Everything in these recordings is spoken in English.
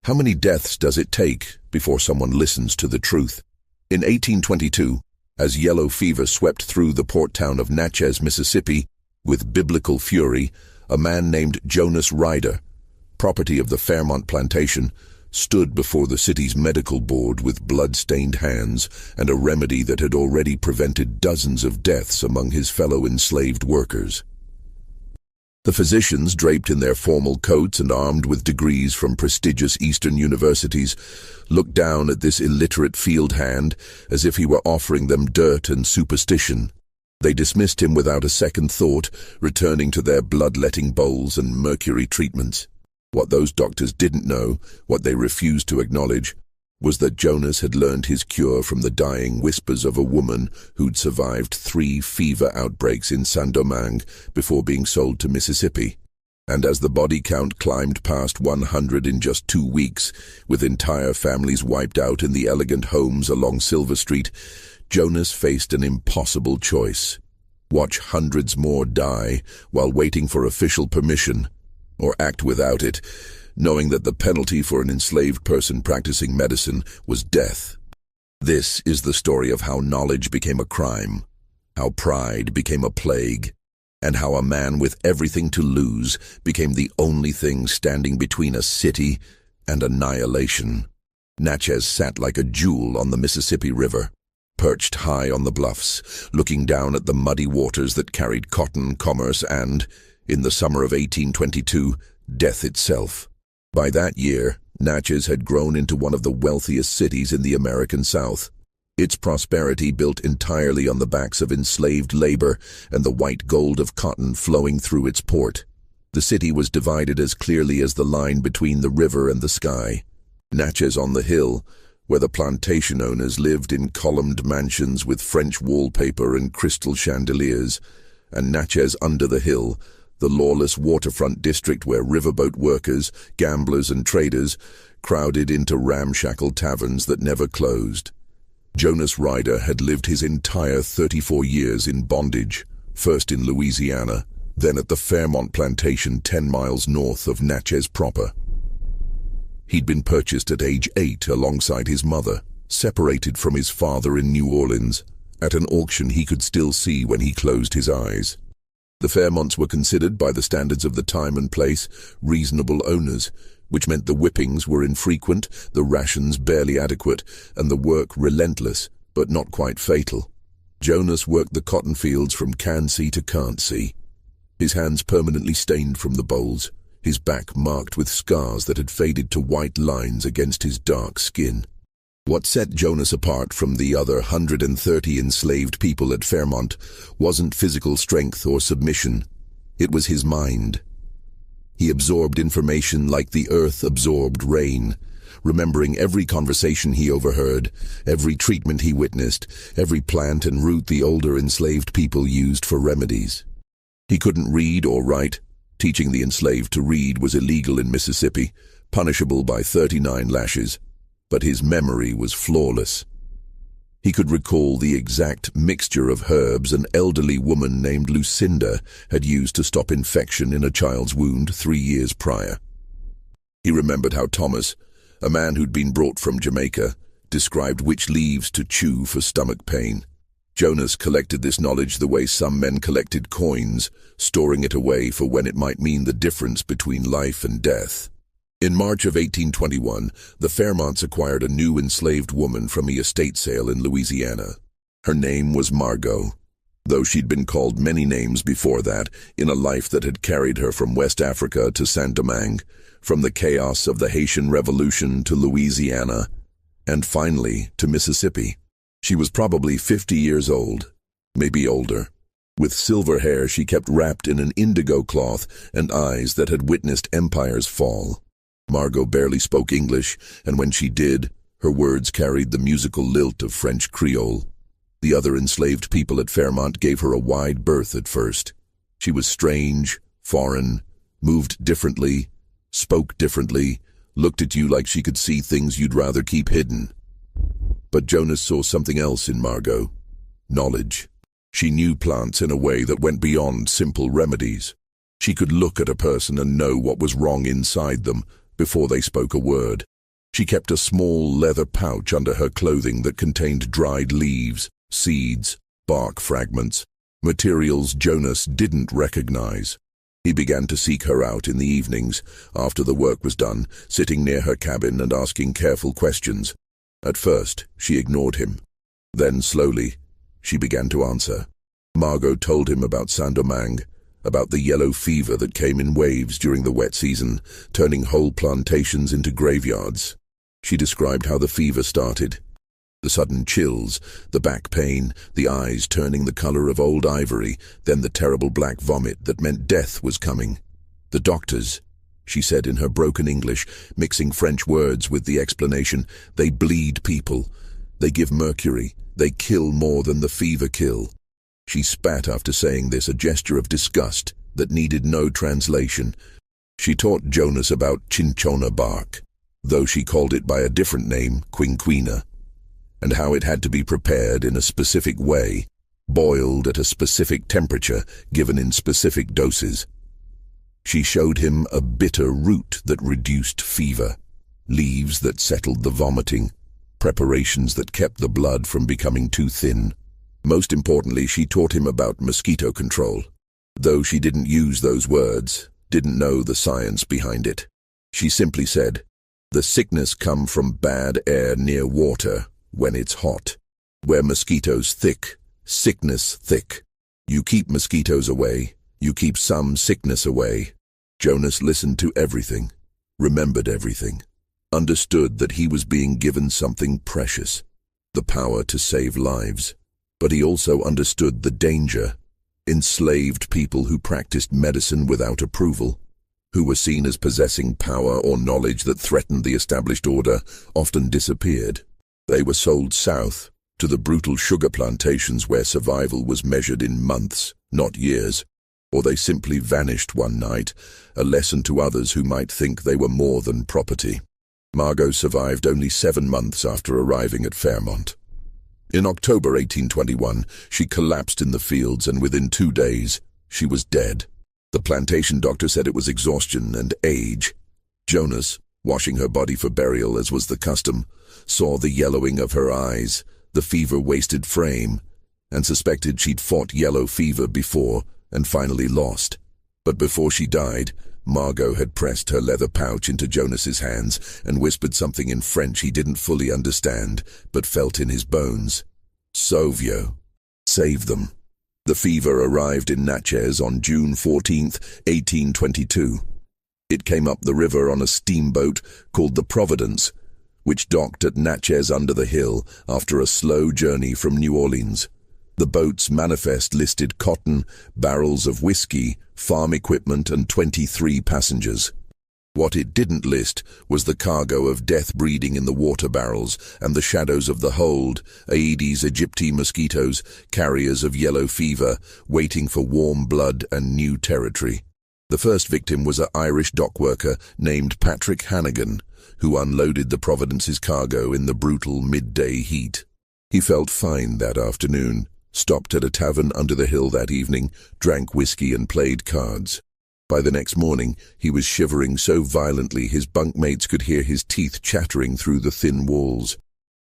How many deaths does it take before someone listens to the truth? In 1822, as yellow fever swept through the port town of Natchez, Mississippi, with biblical fury, a man named Jonas Ryder, property of the Fairmont plantation, stood before the city's medical board with blood-stained hands and a remedy that had already prevented dozens of deaths among his fellow enslaved workers. The physicians, draped in their formal coats and armed with degrees from prestigious Eastern universities, looked down at this illiterate field hand as if he were offering them dirt and superstition. They dismissed him without a second thought, returning to their bloodletting bowls and mercury treatments. What those doctors didn't know, what they refused to acknowledge, was that Jonas had learned his cure from the dying whispers of a woman who'd survived 3 fever outbreaks in Saint-Domingue before being sold to Mississippi. And as the body count climbed past 100 in just 2 weeks, with entire families wiped out in the elegant homes along Silver Street, Jonas faced an impossible choice. Watch hundreds more die while waiting for official permission, or act without it, knowing that the penalty for an enslaved person practicing medicine was death. This is the story of how knowledge became a crime, how pride became a plague, and how a man with everything to lose became the only thing standing between a city and annihilation. Natchez sat like a jewel on the Mississippi River, perched high on the bluffs, looking down at the muddy waters that carried cotton, commerce, and, in the summer of 1822, death itself. By that year, Natchez had grown into one of the wealthiest cities in the American South. Its prosperity built entirely on the backs of enslaved labor and the white gold of cotton flowing through its port. The city was divided as clearly as the line between the river and the sky. Natchez on the hill, where the plantation owners lived in columned mansions with French wallpaper and crystal chandeliers, and Natchez under the hill, the lawless waterfront district where riverboat workers, gamblers, and traders crowded into ramshackle taverns that never closed. Jonas Ryder had lived his entire 34 years in bondage, first in Louisiana, then at the Fairmont plantation 10 miles north of Natchez proper. He'd been purchased at age 8 alongside his mother, separated from his father in New Orleans, at an auction he could still see when he closed his eyes. The Fairmonts were considered, by the standards of the time and place, reasonable owners, which meant the whippings were infrequent, the rations barely adequate, and the work relentless, but not quite fatal. Jonas worked the cotton fields from can see to can't see, his hands permanently stained from the bowls, his back marked with scars that had faded to white lines against his dark skin. What set Jonas apart from the other 130 enslaved people at Fairmont wasn't physical strength or submission. It was his mind. He absorbed information like the earth absorbed rain, remembering every conversation he overheard, every treatment he witnessed, every plant and root the older enslaved people used for remedies. He couldn't read or write. Teaching the enslaved to read was illegal in Mississippi, punishable by 39 lashes. But his memory was flawless. He could recall the exact mixture of herbs an elderly woman named Lucinda had used to stop infection in a child's wound 3 years prior. He remembered how Thomas, a man who'd been brought from Jamaica, described which leaves to chew for stomach pain. Jonas collected this knowledge the way some men collected coins, storing it away for when it might mean the difference between life and death. In March of 1821, the Fairmonts acquired a new enslaved woman from the estate sale in Louisiana. Her name was Margot, though she'd been called many names before that in a life that had carried her from West Africa to Saint-Domingue, from the chaos of the Haitian Revolution to Louisiana, and finally to Mississippi. She was probably 50 years old, maybe older. With silver hair she kept wrapped in an indigo cloth and eyes that had witnessed empires fall. Margot barely spoke English, and when she did, her words carried the musical lilt of French Creole. The other enslaved people at Fairmont gave her a wide berth at first. She was strange, foreign, moved differently, spoke differently, looked at you like she could see things you'd rather keep hidden. But Jonas saw something else in Margot. Knowledge. She knew plants in a way that went beyond simple remedies. She could look at a person and know what was wrong inside them before they spoke a word. She kept a small leather pouch under her clothing that contained dried leaves, seeds, bark fragments, materials Jonas didn't recognize. He began to seek her out in the evenings, after the work was done, sitting near her cabin and asking careful questions. At first, she ignored him. Then, slowly, she began to answer. Margot told him about Saint-Domingue, about the yellow fever that came in waves during the wet season, turning whole plantations into graveyards. She described how the fever started. The sudden chills, the back pain, the eyes turning the color of old ivory, then the terrible black vomit that meant death was coming. The doctors, she said in her broken English, mixing French words with the explanation, they bleed people. They give mercury. They kill more than the fever kill. She spat after saying this, a gesture of disgust that needed no translation. She taught Jonas about cinchona bark, though she called it by a different name, quinquina, and how it had to be prepared in a specific way, boiled at a specific temperature, given in specific doses. She showed him a bitter root that reduced fever, leaves that settled the vomiting, preparations that kept the blood from becoming too thin. Most importantly, she taught him about mosquito control. Though she didn't use those words, didn't know the science behind it. She simply said, "The sickness come from bad air near water when it's hot. Where mosquitoes thick, sickness thick. You keep mosquitoes away, you keep some sickness away." Jonas listened to everything, remembered everything, understood that he was being given something precious, the power to save lives. But he also understood the danger. Enslaved people who practiced medicine without approval, who were seen as possessing power or knowledge that threatened the established order, often disappeared. They were sold south, to the brutal sugar plantations where survival was measured in months, not years. Or they simply vanished one night, a lesson to others who might think they were more than property. Margot survived only 7 months after arriving at Fairmont. In October 1821, she collapsed in the fields, and within 2 days, she was dead. The plantation doctor said it was exhaustion and age. Jonas, washing her body for burial as was the custom, saw the yellowing of her eyes, the fever-wasted frame, and suspected she'd fought yellow fever before and finally lost. But before she died, Margot had pressed her leather pouch into Jonas's hands and whispered something in French he didn't fully understand, but felt in his bones. "Sauvio. Save them." The fever arrived in Natchez on June 14, 1822. It came up the river on a steamboat called the Providence, which docked at Natchez under the hill after a slow journey from New Orleans. The boat's manifest listed cotton, barrels of whiskey, farm equipment, and 23 passengers. What it didn't list was the cargo of death breeding in the water barrels and the shadows of the hold, Aedes aegypti mosquitoes, carriers of yellow fever, waiting for warm blood and new territory. The first victim was an Irish dockworker named Patrick Hannigan, who unloaded the Providence's cargo in the brutal midday heat. He felt fine that afternoon, stopped at a tavern under the hill that evening, drank whiskey and played cards. By the next morning, he was shivering so violently his bunkmates could hear his teeth chattering through the thin walls.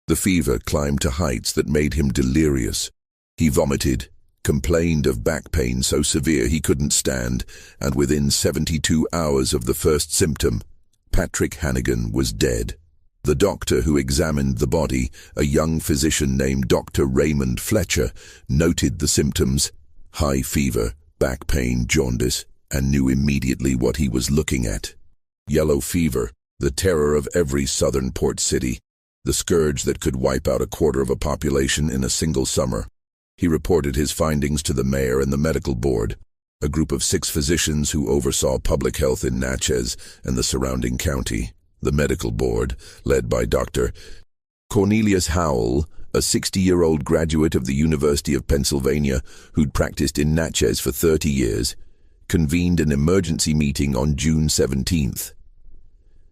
The fever climbed to heights that made him delirious. He vomited, complained of back pain so severe he couldn't stand, and within 72 hours of the first symptom, Patrick Hannigan was dead. The doctor who examined the body, a young physician named Dr. Raymond Fletcher, noted the symptoms, high fever, back pain, jaundice, and knew immediately what he was looking at. Yellow fever, the terror of every southern port city, the scourge that could wipe out a quarter of a population in a single summer. He reported his findings to the mayor and the medical board, a group of 6 physicians who oversaw public health in Natchez and the surrounding county. The medical board, led by Dr. Cornelius Howell, a 60-year-old graduate of the University of Pennsylvania who'd practiced in Natchez for 30 years, convened an emergency meeting on June 17th.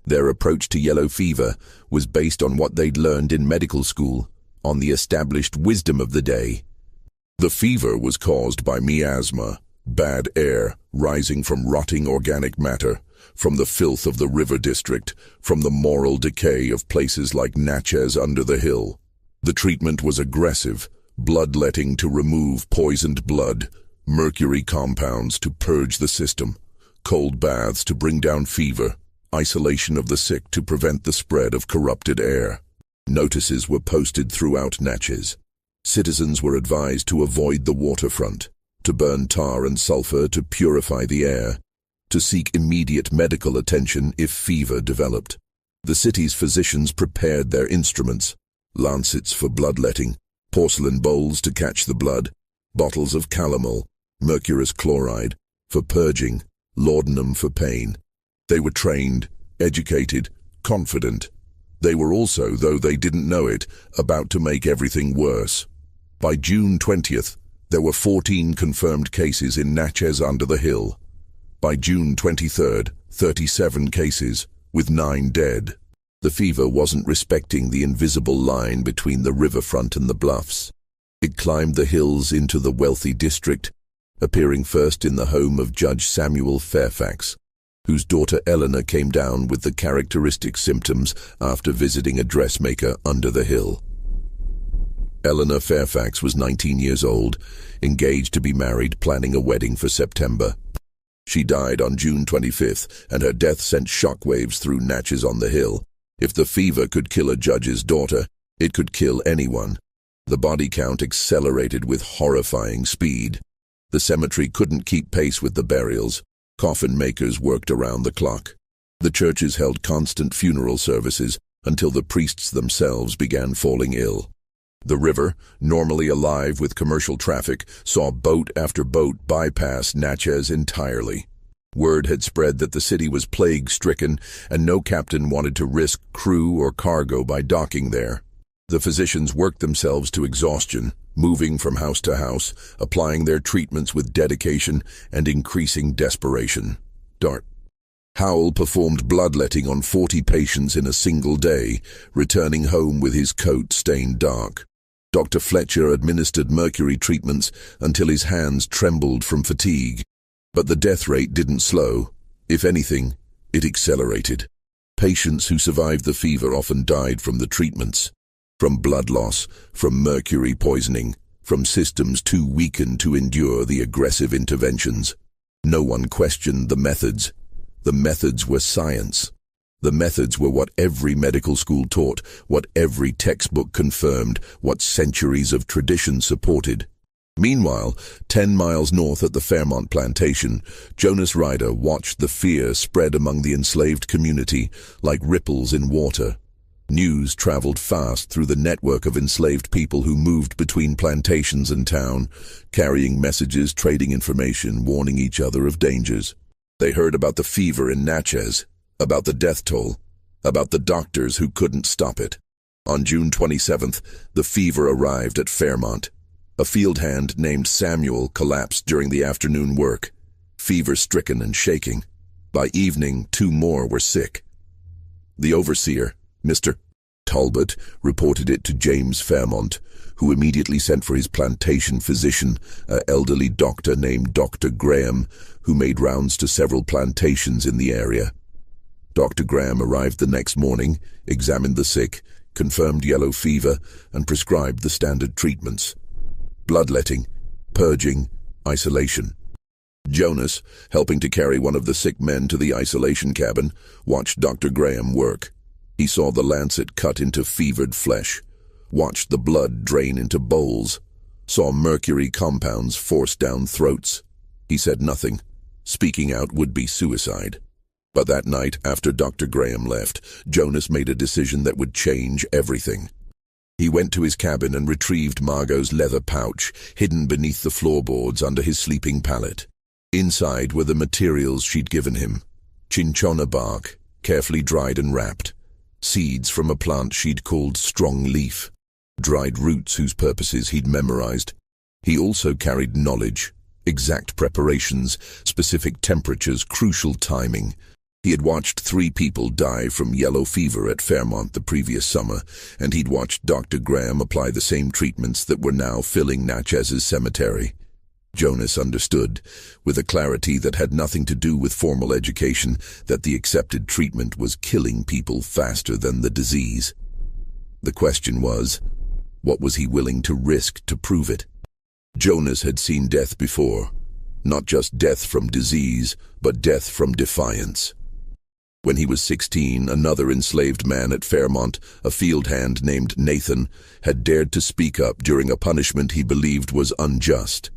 Their approach to yellow fever was based on what they'd learned in medical school, on the established wisdom of the day. The fever was caused by miasma, bad air rising from rotting organic matter, from the filth of the river district, from the moral decay of places like Natchez under the hill. The treatment was aggressive, bloodletting to remove poisoned blood, mercury compounds to purge the system, cold baths to bring down fever, isolation of the sick to prevent the spread of corrupted air. Notices were posted throughout Natchez. Citizens were advised to avoid the waterfront, to burn tar and sulfur to purify the air, to seek immediate medical attention if fever developed. The city's physicians prepared their instruments, lancets for bloodletting, porcelain bowls to catch the blood, bottles of calomel, mercurous chloride, for purging, laudanum for pain. They were trained, educated, confident. They were also, though they didn't know it, about to make everything worse. By June 20th, there were 14 confirmed cases in Natchez under the hill. By June 23rd, 37 cases, with 9 dead. The fever wasn't respecting the invisible line between the riverfront and the bluffs. It climbed the hills into the wealthy district, appearing first in the home of Judge Samuel Fairfax, whose daughter Eleanor came down with the characteristic symptoms after visiting a dressmaker under the hill. Eleanor Fairfax was 19 years old, engaged to be married, planning a wedding for September. She died on June 25th, and her death sent shockwaves through Natchez on the hill. If the fever could kill a judge's daughter, it could kill anyone. The body count accelerated with horrifying speed. The cemetery couldn't keep pace with the burials. Coffin makers worked around the clock. The churches held constant funeral services until the priests themselves began falling ill. The river, normally alive with commercial traffic, saw boat after boat bypass Natchez entirely. Word had spread that the city was plague-stricken, and no captain wanted to risk crew or cargo by docking there. The physicians worked themselves to exhaustion, moving from house to house, applying their treatments with dedication and increasing desperation. Howell performed bloodletting on 40 patients in a single day, returning home with his coat stained dark. Dr. Fletcher administered mercury treatments until his hands trembled from fatigue. But the death rate didn't slow. If anything, it accelerated. Patients who survived the fever often died from the treatments. From blood loss, from mercury poisoning, from systems too weakened to endure the aggressive interventions. No one questioned the methods. The methods were science. The methods were what every medical school taught, what every textbook confirmed, what centuries of tradition supported. Meanwhile, 10 miles north at the Fairmont plantation, Jonas Ryder watched the fear spread among the enslaved community like ripples in water. News traveled fast through the network of enslaved people who moved between plantations and town, carrying messages, trading information, warning each other of dangers. They heard about the fever in Natchez, about the death toll, about the doctors who couldn't stop it. On June 27th, the fever arrived at Fairmont. A field hand named Samuel collapsed during the afternoon work, fever-stricken and shaking. By evening, 2 more were sick. The overseer, Mr. Talbot, reported it to James Fairmont, who immediately sent for his plantation physician, an elderly doctor named Dr. Graham, who made rounds to several plantations in the area. Dr. Graham arrived the next morning, examined the sick, confirmed yellow fever, and prescribed the standard treatments: bloodletting, purging, isolation. Jonas, helping to carry one of the sick men to the isolation cabin, watched Dr. Graham work. He saw the lancet cut into fevered flesh, watched the blood drain into bowls, saw mercury compounds forced down throats. He said nothing. Speaking out would be suicide. But that night, after Dr. Graham left, Jonas made a decision that would change everything. He went to his cabin and retrieved Margot's leather pouch, hidden beneath the floorboards under his sleeping pallet. Inside were the materials she'd given him: cinchona bark, carefully dried and wrapped; seeds from a plant she'd called strong leaf; dried roots whose purposes he'd memorized. He also carried knowledge, exact preparations, specific temperatures, crucial timing. He had watched 3 people die from yellow fever at Fairmont the previous summer, and he'd watched Dr. Graham apply the same treatments that were now filling Natchez's cemetery. Jonas understood, with a clarity that had nothing to do with formal education, that the accepted treatment was killing people faster than the disease. The question was, what was he willing to risk to prove it? Jonas had seen death before, not just death from disease, but death from defiance. When he was 16, another enslaved man at Fairmont, a field hand named Nathan, had dared to speak up during a punishment he believed was unjust.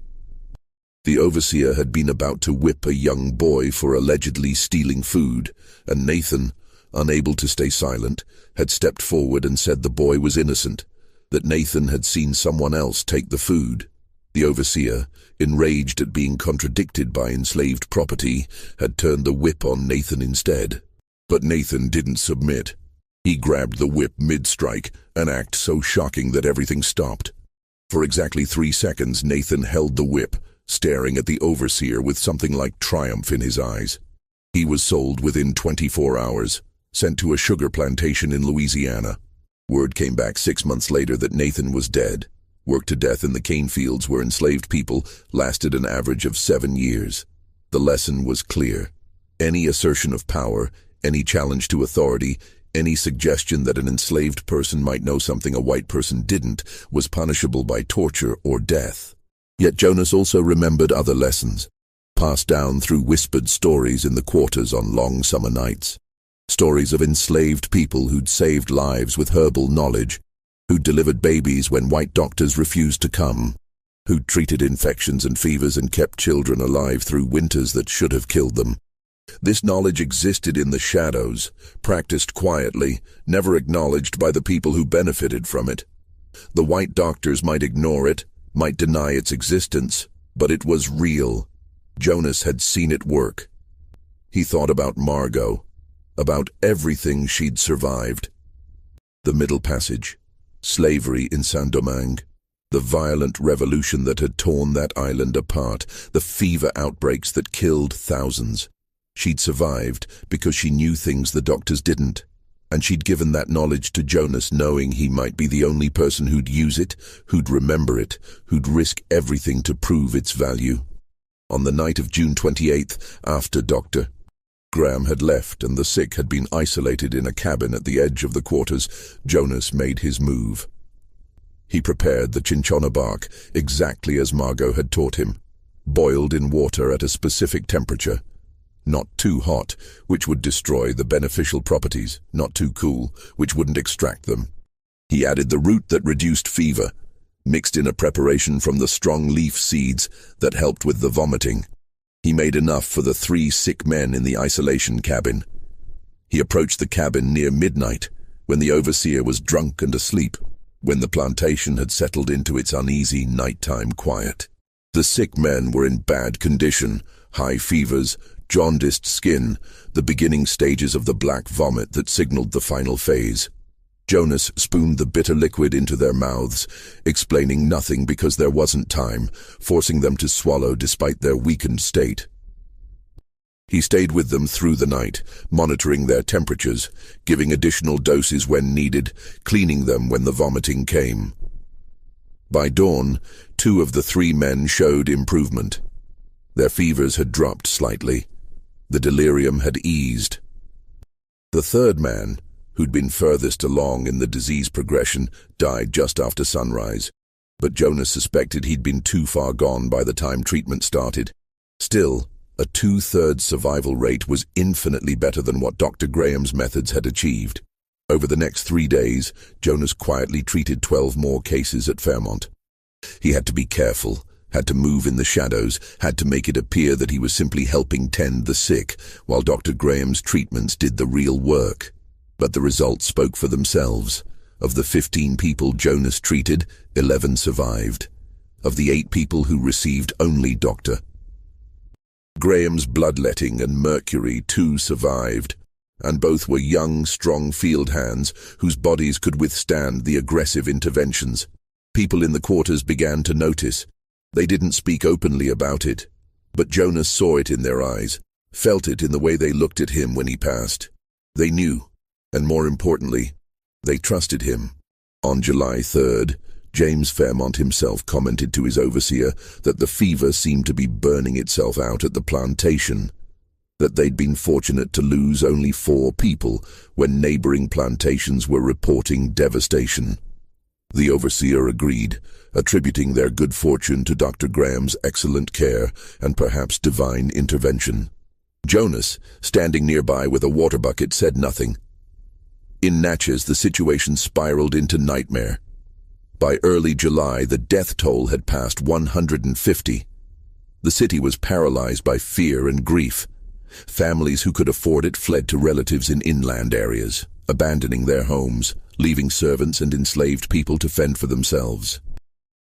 The overseer had been about to whip a young boy for allegedly stealing food, and Nathan, unable to stay silent, had stepped forward and said the boy was innocent, that Nathan had seen someone else take the food. The overseer, enraged at being contradicted by enslaved property, had turned the whip on Nathan instead. But Nathan didn't submit. He grabbed the whip mid-strike, an act so shocking that everything stopped. For exactly 3 seconds, Nathan held the whip, staring at the overseer with something like triumph in his eyes. He was sold within 24 hours, sent to a sugar plantation in Louisiana. Word came back 6 months later that Nathan was dead, worked to death in the cane fields where enslaved people lasted an average of 7 years. The lesson was clear. Any assertion of power, any challenge to authority, any suggestion that an enslaved person might know something a white person didn't, was punishable by torture or death. Yet Jonas also remembered other lessons, passed down through whispered stories in the quarters on long summer nights. Stories of enslaved people who'd saved lives with herbal knowledge, who'd delivered babies when white doctors refused to come, who'd treated infections and fevers and kept children alive through winters that should have killed them. This knowledge existed in the shadows, practiced quietly, never acknowledged by the people who benefited from it. The white doctors might ignore it, might deny its existence, but it was real. Jonas had seen it work. He thought about Margot, about everything she'd survived. The Middle Passage, slavery in Saint-Domingue, the violent revolution that had torn that island apart, the fever outbreaks that killed thousands. She'd survived because she knew things the doctors didn't, and she'd given that knowledge to Jonas knowing he might be the only person who'd use it, who'd remember it, who'd risk everything to prove its value. On the night of June 28th, after Dr. Graham had left and the sick had been isolated in a cabin at the edge of the quarters, Jonas made his move. He prepared the cinchona bark exactly as Margot had taught him, boiled in water at a specific temperature. Not too hot, which would destroy the beneficial properties, not too cool, which wouldn't extract them. He added the root that reduced fever, mixed in a preparation from the strong leaf seeds that helped with the vomiting. He made enough for the 3 sick men in the isolation cabin. He approached the cabin near midnight, when the overseer was drunk and asleep, when the plantation had settled into its uneasy nighttime quiet. The sick men were in bad condition, high fevers, jaundiced skin, the beginning stages of the black vomit that signaled the final phase. Jonas spooned the bitter liquid into their mouths, explaining nothing because there wasn't time, forcing them to swallow despite their weakened state. He stayed with them through the night, monitoring their temperatures, giving additional doses when needed, cleaning them when the vomiting came. By dawn, 2 of the 3 men showed improvement. Their fevers had dropped slightly. The delirium had eased. The 3rd man, who'd been furthest along in the disease progression, died just after sunrise, but Jonas suspected he'd been too far gone by the time treatment started. Still, a 2/3 survival rate was infinitely better than what Dr. Graham's methods had achieved. Over the next 3 days, Jonas quietly treated 12 more cases at Fairmont. He had to be careful, had to move in the shadows, had to make it appear that he was simply helping tend the sick, while Dr. Graham's treatments did the real work. But the results spoke for themselves. Of the 15 people Jonas treated, 11 survived. Of the 8 people who received only Dr. Graham's bloodletting and mercury, 2 survived, and both were young, strong field hands whose bodies could withstand the aggressive interventions. People in the quarters began to notice. They didn't speak openly about it, but Jonas saw it in their eyes, felt it in the way they looked at him when he passed. They knew, and more importantly, they trusted him. On July 3rd, James Fairmont himself commented to his overseer that the fever seemed to be burning itself out at the plantation, that they'd been fortunate to lose only 4 people when neighboring plantations were reporting devastation. The overseer agreed, attributing their good fortune to Dr. Graham's excellent care and perhaps divine intervention. Jonas, standing nearby with a water bucket, said nothing. In Natchez, the situation spiraled into nightmare. By early July, the death toll had passed 150. The city was paralyzed by fear and grief. Families who could afford it fled to relatives in inland areas, abandoning their homes, leaving servants and enslaved people to fend for themselves.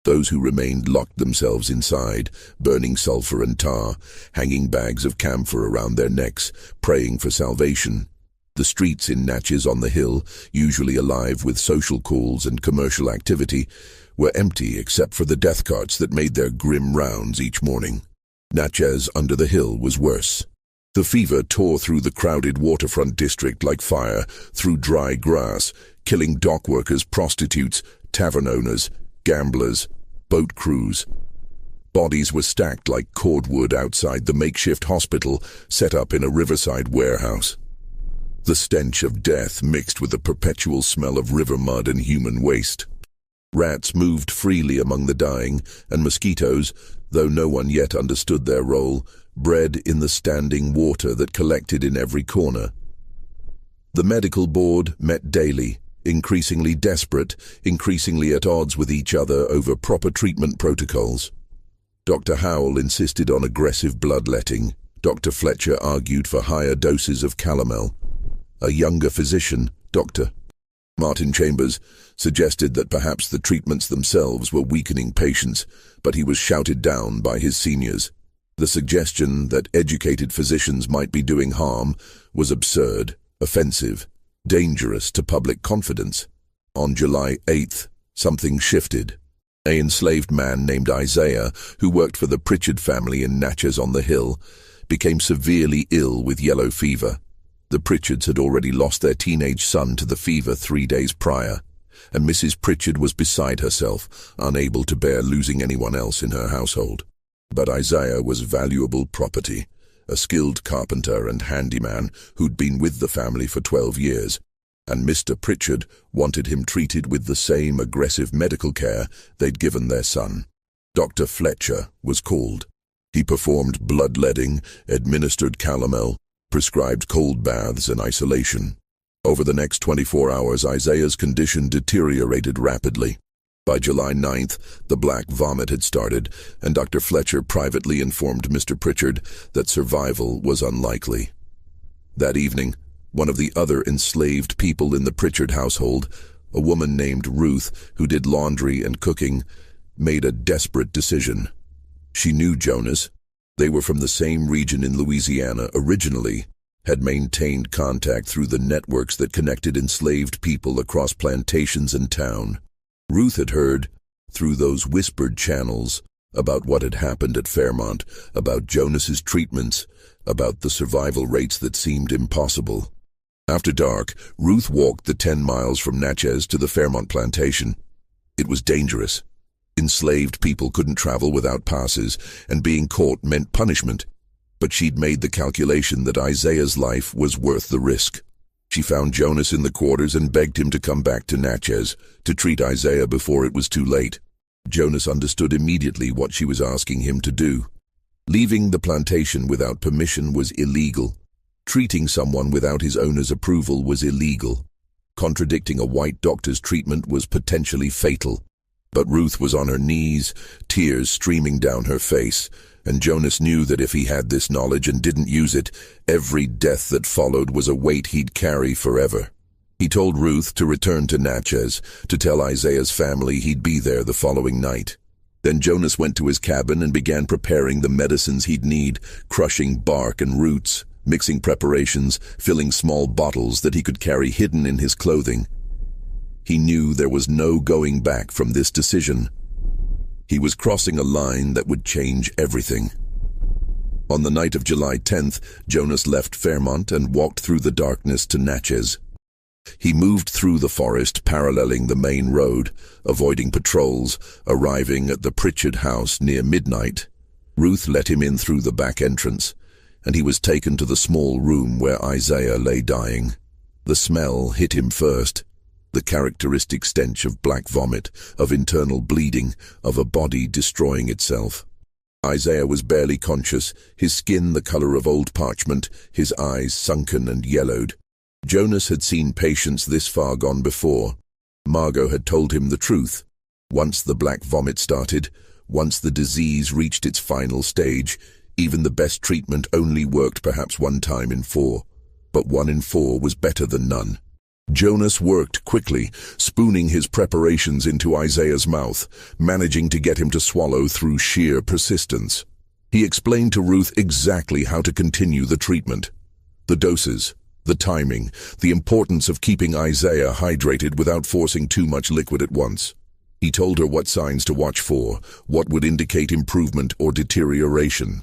Those who remained locked themselves inside, burning sulfur and tar, hanging bags of camphor around their necks, praying for salvation. The streets in Natchez on the hill, usually alive with social calls and commercial activity, were empty except for the death carts that made their grim rounds each morning. Natchez under the hill was worse. The fever tore through the crowded waterfront district like fire, through dry grass, killing dock workers, prostitutes, tavern owners, gamblers, boat crews. Bodies were stacked like cordwood outside the makeshift hospital set up in a riverside warehouse. The stench of death mixed with the perpetual smell of river mud and human waste. Rats moved freely among the dying, and mosquitoes, though no one yet understood their role, bred in the standing water that collected in every corner. The medical board met daily, increasingly desperate, increasingly at odds with each other over proper treatment protocols. Dr. Howell insisted on aggressive bloodletting. Dr. Fletcher argued for higher doses of calomel. A younger physician, Dr. Martin Chambers, suggested that perhaps the treatments themselves were weakening patients, but he was shouted down by his seniors. The suggestion that educated physicians might be doing harm was absurd, offensive, dangerous to public confidence. On July 8th, something shifted. An enslaved man named Isaiah, who worked for the Pritchard family in Natchez on the Hill, became severely ill with yellow fever. The Pritchards had already lost their teenage son to the fever 3 days prior, and Mrs. Pritchard was beside herself, unable to bear losing anyone else in her household. But Isaiah was valuable property, a skilled carpenter and handyman who'd been with the family for 12 years, and Mr. Pritchard wanted him treated with the same aggressive medical care they'd given their son. Dr. Fletcher was called. He performed bloodletting, administered calomel, prescribed cold baths and isolation. Over the next 24 hours, Isaiah's condition deteriorated rapidly. By July 9th, the black vomit had started, and Dr. Fletcher privately informed Mr. Pritchard that survival was unlikely. That evening, one of the other enslaved people in the Pritchard household, a woman named Ruth, who did laundry and cooking, made a desperate decision. She knew Jonas. They were from the same region in Louisiana originally, had maintained contact through the networks that connected enslaved people across plantations and town. Ruth had heard, through those whispered channels, about what had happened at Fairmont, about Jonas's treatments, about the survival rates that seemed impossible. After dark, Ruth walked the 10 miles from Natchez to the Fairmont plantation. It was dangerous. Enslaved people couldn't travel without passes, and being caught meant punishment. But she'd made the calculation that Isaiah's life was worth the risk. She found Jonas in the quarters and begged him to come back to Natchez, to treat Isaiah before it was too late. Jonas understood immediately what she was asking him to do. Leaving the plantation without permission was illegal. Treating someone without his owner's approval was illegal. Contradicting a white doctor's treatment was potentially fatal. But Ruth was on her knees, tears streaming down her face, and Jonas knew that if he had this knowledge and didn't use it, every death that followed was a weight he'd carry forever. He told Ruth to return to Natchez, to tell Isaiah's family he'd be there the following night. Then Jonas went to his cabin and began preparing the medicines he'd need, crushing bark and roots, mixing preparations, filling small bottles that he could carry hidden in his clothing. He knew there was no going back from this decision. He was crossing a line that would change everything. On the night of July 10th, Jonas left Fairmont and walked through the darkness to Natchez. He moved through the forest, paralleling the main road, avoiding patrols, arriving at the Pritchard house near midnight. Ruth let him in through the back entrance, and he was taken to the small room where Isaiah lay dying. The smell hit him first, the characteristic stench of black vomit, of internal bleeding, of a body destroying itself. Isaiah was barely conscious, his skin the color of old parchment, his eyes sunken and yellowed. Jonas had seen patients this far gone before. Margot had told him the truth. Once the black vomit started, once the disease reached its final stage, even the best treatment only worked perhaps 1 time in 4. But 1 in 4 was better than none. Jonas worked quickly, spooning his preparations into Isaiah's mouth, managing to get him to swallow through sheer persistence. He explained to Ruth exactly how to continue the treatment. The doses, the timing, the importance of keeping Isaiah hydrated without forcing too much liquid at once. He told her what signs to watch for, what would indicate improvement or deterioration.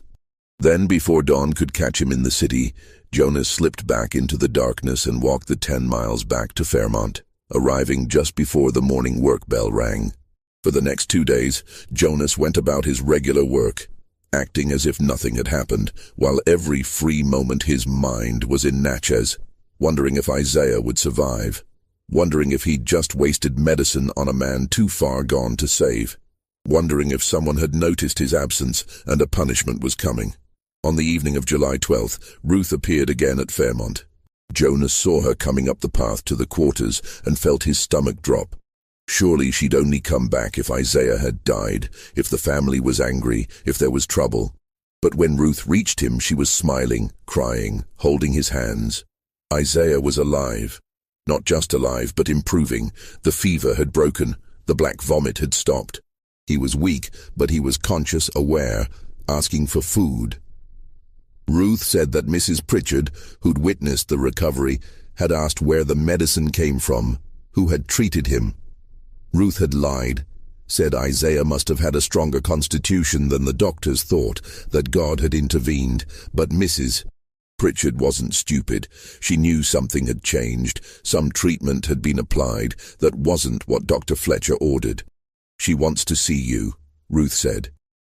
Then, before dawn could catch him in the city, Jonas slipped back into the darkness and walked the 10 miles back to Fairmont, arriving just before the morning work bell rang. For the next 2 days, Jonas went about his regular work, acting as if nothing had happened, while every free moment his mind was in Natchez, wondering if Isaiah would survive, wondering if he'd just wasted medicine on a man too far gone to save, wondering if someone had noticed his absence and a punishment was coming. On the evening of July 12th, Ruth appeared again at Fairmont. Jonas saw her coming up the path to the quarters and felt his stomach drop. Surely she'd only come back if Isaiah had died, if the family was angry, if there was trouble. But when Ruth reached him, she was smiling, crying, holding his hands. Isaiah was alive. Not just alive, but improving. The fever had broken. The black vomit had stopped. He was weak, but he was conscious, aware, asking for food. Ruth said that Mrs. Pritchard, who'd witnessed the recovery, had asked where the medicine came from, who had treated him. Ruth had lied, said Isaiah must have had a stronger constitution than the doctors thought, that God had intervened, but Mrs. Pritchard wasn't stupid. She knew something had changed, some treatment had been applied that wasn't what Dr. Fletcher ordered. "She wants to see you," Ruth said.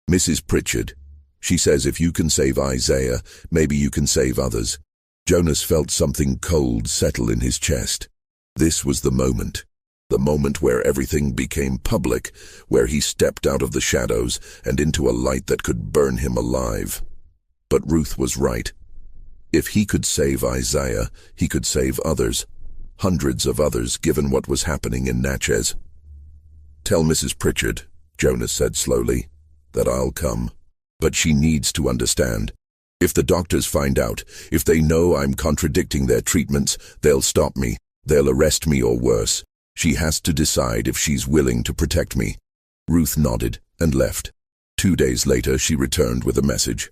"Mrs. Pritchard. She says if you can save Isaiah, maybe you can save others." Jonas felt something cold settle in his chest. This was the moment where everything became public, where he stepped out of the shadows and into a light that could burn him alive. But Ruth was right. If he could save Isaiah, he could save others, hundreds of others, given what was happening in Natchez. "Tell Mrs. Pritchard," Jonas said slowly, "that I'll come. But she needs to understand. If the doctors find out, if they know I'm contradicting their treatments, they'll stop me, they'll arrest me or worse. She has to decide if she's willing to protect me." Ruth nodded and left. 2 days later, she returned with a message.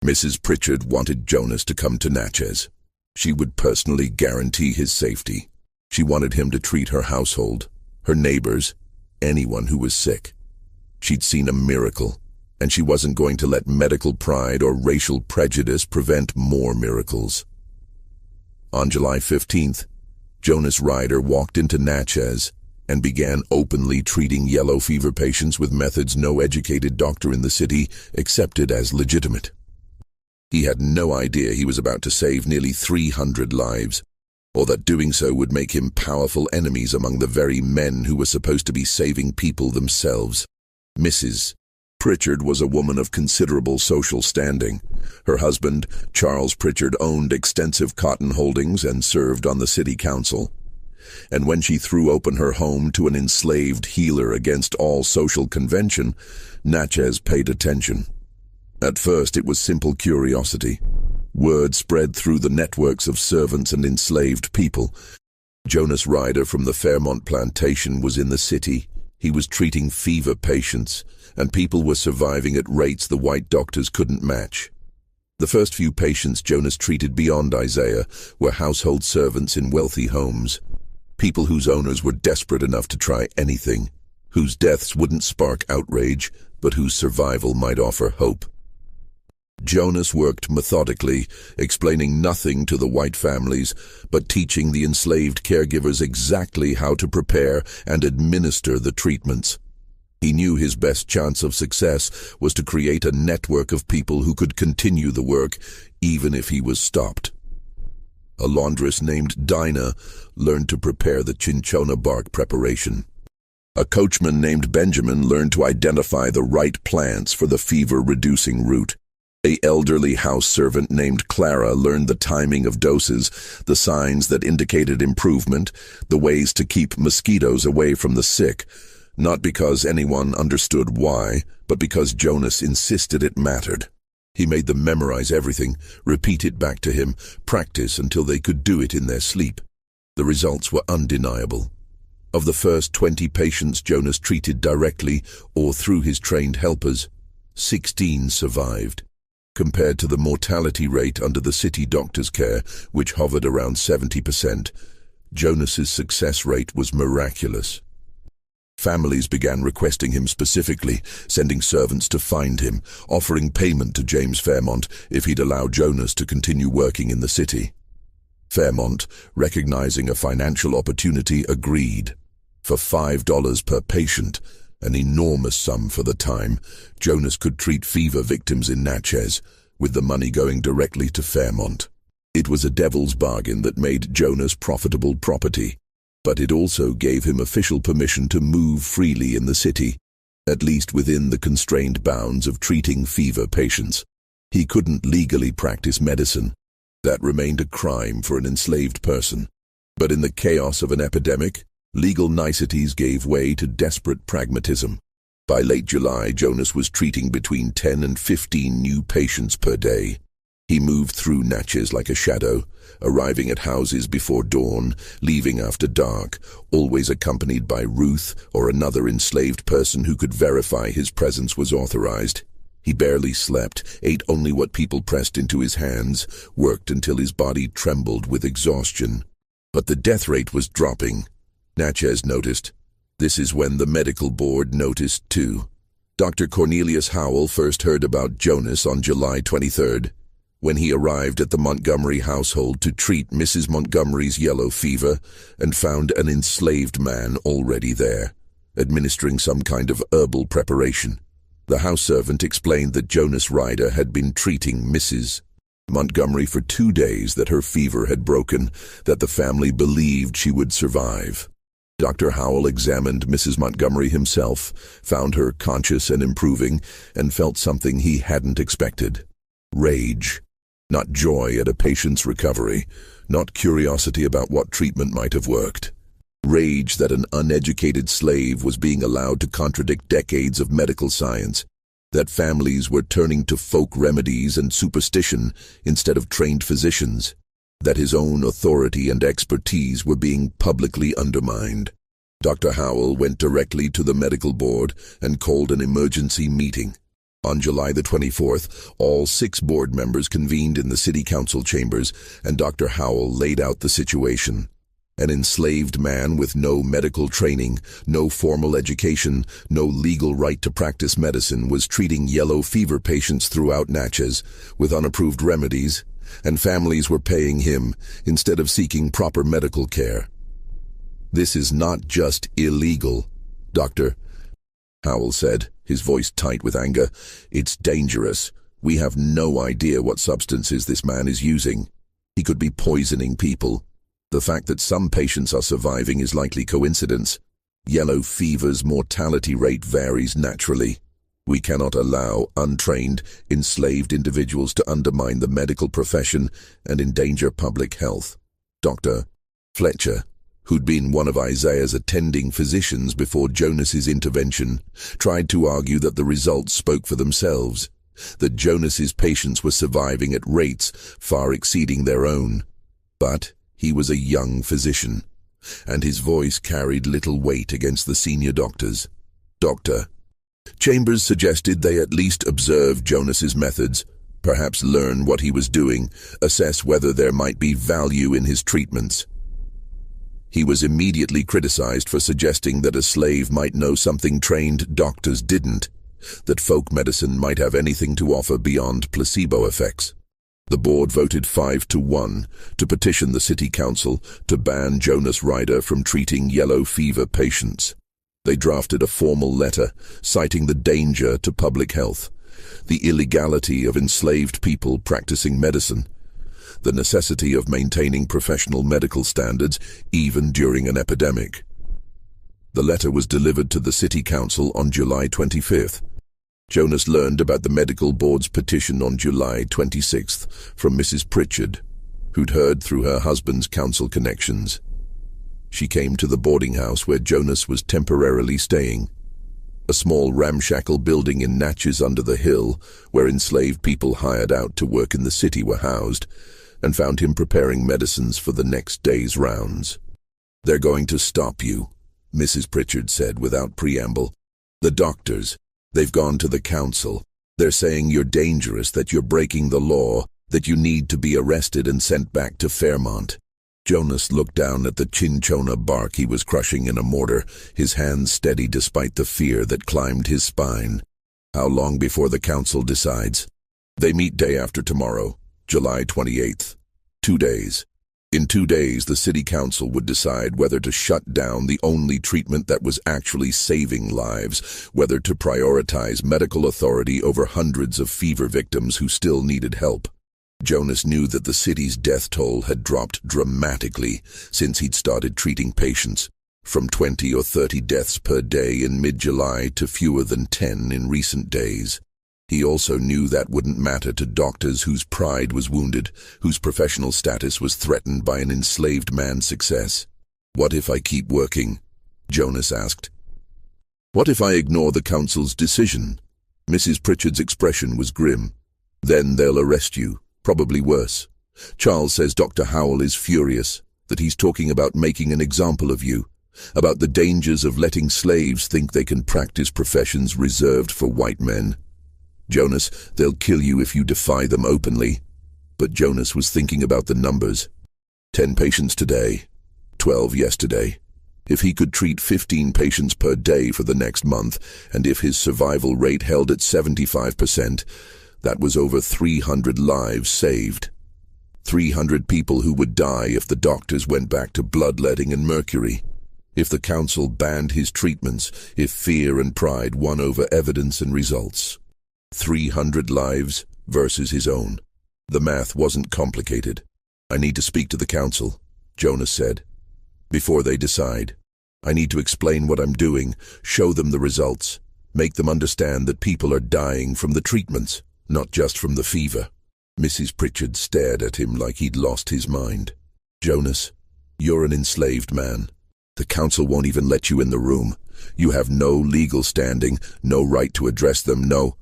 Mrs. Pritchard wanted Jonas to come to Natchez. She would personally guarantee his safety. She wanted him to treat her household, her neighbors, anyone who was sick. She'd seen a miracle, and she wasn't going to let medical pride or racial prejudice prevent more miracles. On July 15th, Jonas Ryder walked into Natchez and began openly treating yellow fever patients with methods no educated doctor in the city accepted as legitimate. He had no idea he was about to save nearly 300 lives, or that doing so would make him powerful enemies among the very men who were supposed to be saving people themselves. Mrs. Pritchard was a woman of considerable social standing. Her husband, Charles Pritchard, owned extensive cotton holdings and served on the city council. And when she threw open her home to an enslaved healer against all social convention, Natchez paid attention. At first it was simple curiosity. Word spread through the networks of servants and enslaved people. Jonas Ryder from the Fairmont plantation was in the city. He was treating fever patients, and people were surviving at rates the white doctors couldn't match. The first few patients Jonas treated beyond Isaiah were household servants in wealthy homes, people whose owners were desperate enough to try anything, whose deaths wouldn't spark outrage, but whose survival might offer hope. Jonas worked methodically, explaining nothing to the white families, but teaching the enslaved caregivers exactly how to prepare and administer the treatments. He knew his best chance of success was to create a network of people who could continue the work, even if he was stopped. A laundress named Dinah learned to prepare the cinchona bark preparation. A coachman named Benjamin learned to identify the right plants for the fever-reducing route. An elderly house servant named Clara learned the timing of doses, the signs that indicated improvement, the ways to keep mosquitoes away from the sick, not because anyone understood why, but because Jonas insisted it mattered. He made them memorize everything, repeat it back to him, practice until they could do it in their sleep. The results were undeniable. Of the first 20 patients Jonas treated directly or through his trained helpers, 16 survived. Compared to the mortality rate under the city doctor's care, which hovered around 70%, Jonas's success rate was miraculous. Families began requesting him specifically, sending servants to find him, offering payment to James Fairmont if he'd allow Jonas to continue working in the city. Fairmont, recognizing a financial opportunity, agreed. For $5 per patient, an enormous sum for the time, Jonas could treat fever victims in Natchez, with the money going directly to Fairmont. It was a devil's bargain that made Jonas profitable property, but it also gave him official permission to move freely in the city, at least within the constrained bounds of treating fever patients. He couldn't legally practice medicine. That remained a crime for an enslaved person. But in the chaos of an epidemic, legal niceties gave way to desperate pragmatism. By late July, Jonas was treating between 10 and 15 new patients per day. He moved through Natchez like a shadow, arriving at houses before dawn, leaving after dark, always accompanied by Ruth or another enslaved person who could verify his presence was authorized. He barely slept, ate only what people pressed into his hands, worked until his body trembled with exhaustion. But the death rate was dropping. Natchez noticed. This is when the medical board noticed too. Dr. Cornelius Howell first heard about Jonas on July 23rd, when he arrived at the Montgomery household to treat Mrs. Montgomery's yellow fever and found an enslaved man already there, administering some kind of herbal preparation. The house servant explained that Jonas Ryder had been treating Mrs. Montgomery for 2 days, that her fever had broken, that the family believed she would survive. Dr. Howell examined Mrs. Montgomery himself, found her conscious and improving, and felt something he hadn't expected. Rage. Not joy at a patient's recovery, not curiosity about what treatment might have worked. Rage that an uneducated slave was being allowed to contradict decades of medical science, that families were turning to folk remedies and superstition instead of trained physicians, that his own authority and expertise were being publicly undermined. Dr. Howell went directly to the medical board and called an emergency meeting. On July the 24th, all 6 board members convened in the city council chambers, and Dr. Howell laid out the situation. An enslaved man with no medical training, no formal education, no legal right to practice medicine was treating yellow fever patients throughout Natchez with unapproved remedies, and families were paying him instead of seeking proper medical care. This is not just illegal, Dr. Howell said, his voice tight with anger. It's dangerous. We have no idea what substances this man is using. He could be poisoning people. The fact that some patients are surviving is likely coincidence. Yellow fever's mortality rate varies naturally. We cannot allow untrained, enslaved individuals to undermine the medical profession and endanger public health. Dr. Fletcher, who'd been one of Isaiah's attending physicians before Jonas's intervention, tried to argue that the results spoke for themselves, that Jonas's patients were surviving at rates far exceeding their own. But he was a young physician, and his voice carried little weight against the senior doctors. Dr. Chambers suggested they at least observe Jonas's methods, perhaps learn what he was doing, assess whether there might be value in his treatments. He was immediately criticized for suggesting that a slave might know something trained doctors didn't. that folk medicine might have anything to offer beyond placebo effects. The board voted 5-1 to petition the city council to ban Jonas Ryder from treating yellow fever patients. They drafted a formal letter citing the danger to public health, the illegality of enslaved people practicing medicine, the necessity of maintaining professional medical standards even during an epidemic. The letter was delivered to the city council on July 25th. Jonas learned about the medical board's petition on July 26th from Mrs. Pritchard, who'd heard through her husband's council connections. She came to the boarding house where Jonas was temporarily staying, a small ramshackle building in Natchez under the hill where enslaved people hired out to work in the city were housed, and found him preparing medicines for the next day's rounds. "They're going to stop you," Mrs. Pritchard said without preamble. "The doctors. They've gone to the council. They're saying you're dangerous, that you're breaking the law, that you need to be arrested and sent back to Fairmont." Jonas looked down at the cinchona bark he was crushing in a mortar, his hands steady despite the fear that climbed his spine. "How long before the council decides?" "They meet day after tomorrow, July 28th. 2 days. In 2 days, the city council would decide whether to shut down the only treatment that was actually saving lives, whether to prioritize medical authority over hundreds of fever victims who still needed help. Jonas knew that the city's death toll had dropped dramatically since he'd started treating patients, from 20 or 30 deaths per day in mid-July to fewer than 10 in recent days. He also knew that wouldn't matter to doctors whose pride was wounded, whose professional status was threatened by an enslaved man's success. "What if I keep working?" Jonas asked. "What if I ignore the council's decision?" Mrs. Pritchard's expression was grim. "Then they'll arrest you, probably worse. Charles says Dr. Howell is furious, that he's talking about making an example of you, about the dangers of letting slaves think they can practice professions reserved for white men. Jonas, they'll kill you if you defy them openly." But Jonas was thinking about the numbers. 10 patients today, 12 yesterday. If he could treat 15 patients per day for the next month, and if his survival rate held at 75%, that was over 300 lives saved. 300 people who would die if the doctors went back to bloodletting and mercury. If the council banned his treatments, if fear and pride won over evidence and results. 300 lives versus his own. The math wasn't complicated. "I need to speak to the council," Jonas said, "before they decide. I need to explain what I'm doing, show them the results, make them understand that people are dying from the treatments, not just from the fever." Mrs. Pritchard stared at him like he'd lost his mind. "Jonas, you're an enslaved man. The council won't even let you in the room. You have no legal standing, no right to address them, no—"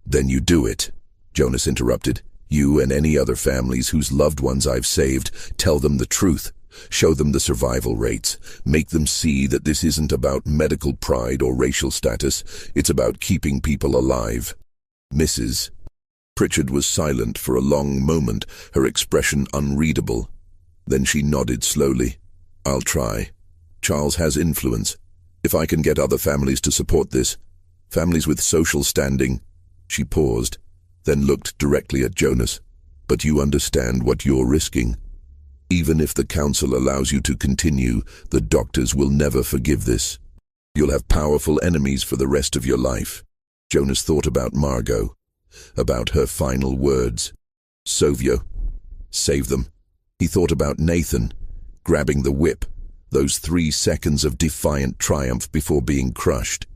"Then you do it," Jonas interrupted. "You and any other families whose loved ones I've saved, tell them the truth. Show them the survival rates. Make them see that this isn't about medical pride or racial status. It's about keeping people alive." Mrs. Pritchard was silent for a long moment, her expression unreadable. Then she nodded slowly. "I'll try. Charles has influence. If I can get other families to support this, families with social standing—" She paused, then looked directly at Jonas. "But you understand what you're risking. Even if the council allows you to continue, the doctors will never forgive this. You'll have powerful enemies for the rest of your life." Jonas thought about Margot, about her final words. "Sovio, save them." He thought about Nathan, grabbing the whip, those 3 seconds of defiant triumph before being crushed.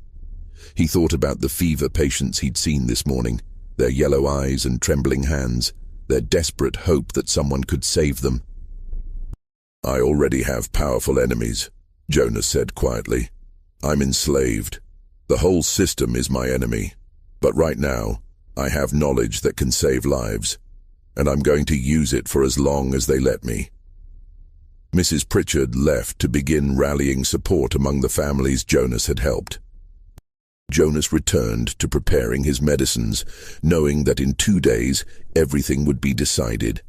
He thought about the fever patients he'd seen this morning, their yellow eyes and trembling hands, their desperate hope that someone could save them. "I already have powerful enemies," Jonas said quietly. "I'm enslaved. The whole system is my enemy. But right now, I have knowledge that can save lives, and I'm going to use it for as long as they let me." Mrs. Pritchard left to begin rallying support among the families Jonas had helped. Jonas returned to preparing his medicines, knowing that in 2 days everything would be decided,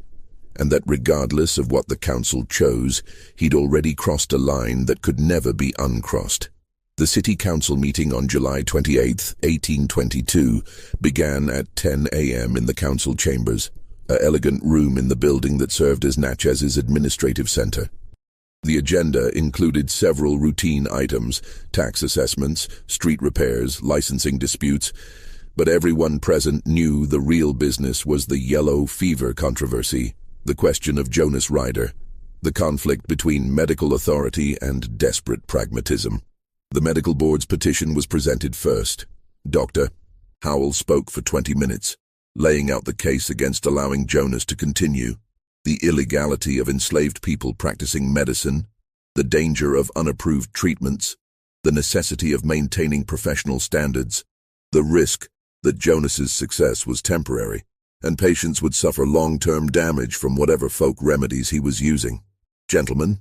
and that regardless of what the council chose, he'd already crossed a line that could never be uncrossed. The City Council meeting on July 28, 1822, began at 10 a.m. in the council chambers, an elegant room in the building that served as Natchez' administrative center. The agenda included several routine items, tax assessments, street repairs, licensing disputes, but everyone present knew the real business was the yellow fever controversy, the question of Jonas Ryder, the conflict between medical authority and desperate pragmatism. The medical board's petition was presented first. Dr. Howell spoke for 20 minutes, laying out the case against allowing Jonas to continue, the illegality of enslaved people practicing medicine, the danger of unapproved treatments, the necessity of maintaining professional standards, the risk that Jonas's success was temporary, and patients would suffer long-term damage from whatever folk remedies he was using. Gentlemen,